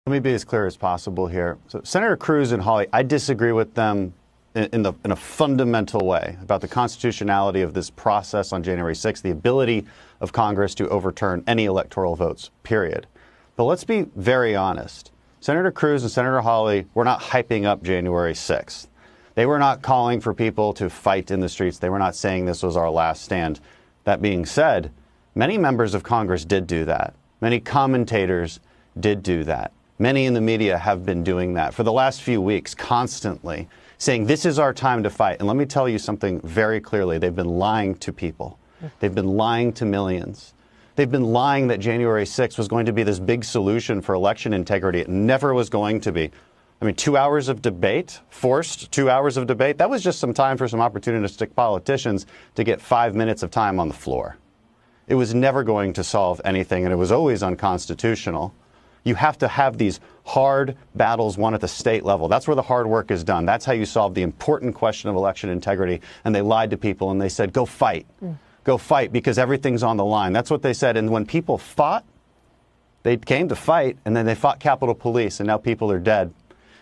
Let me be as clear as possible here. So Senator Cruz and Hawley, I disagree with them in a fundamental way about the constitutionality of this process on January 6th, the ability of Congress to overturn any electoral votes, period. But let's be very honest. Senator Cruz and Senator Hawley were not hyping up January 6th. They were not calling for people to fight in the streets. They were not saying this was our last stand. That being said, many members of Congress did do that. Many commentators did do that. Many in the media have been doing that for the last few weeks, constantly saying this is our time to fight. And let me tell you something very clearly. They've been lying to people. They've been lying to millions. They've been lying that January 6th was going to be this big solution for election integrity. It never was going to be. I mean, 2 hours of debate, forced 2 hours of debate, that was just some time for some opportunistic politicians to get 5 minutes of time on the floor. It was never going to solve anything, and it was always unconstitutional. You have to have these hard battles won at the state level. That's where the hard work is done. That's how you solve the important question of election integrity. And they lied to people and they said, go fight. Go fight because everything's on the line. That's what they said. And when people fought, they came to fight, and then they fought Capitol Police, and now people are dead.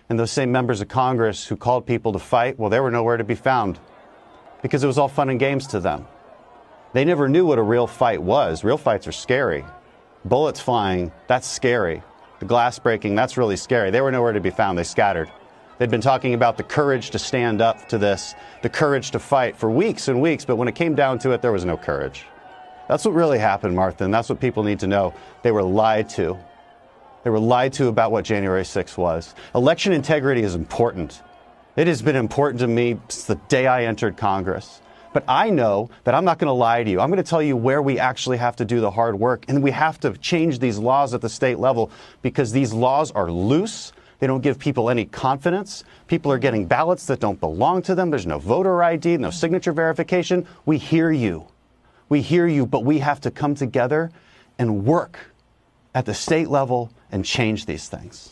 And those same members of Congress who called people to fight, well, they were nowhere to be found because it was all fun and games to them. They never knew what a real fight was. Real fights are scary. Bullets flying, that's scary. The glass breaking, that's really scary. They were nowhere to be found. They scattered. They'd been talking about the courage to stand up to this, the courage to fight for weeks and weeks, but when it came down to it, there was no courage. That's what really happened, Martha, and that's what people need to know. They were lied to. They were lied to about what January 6th was. Election integrity is important. It has been important to me since the day I entered Congress. But I know that I'm not going to lie to you. I'm going to tell you where we actually have to do the hard work. And we have to change these laws at the state level because these laws are loose. They don't give people any confidence. People are getting ballots that don't belong to them. There's no voter ID, no signature verification. We hear you. We hear you, but we have to come together and work at the state level and change these things.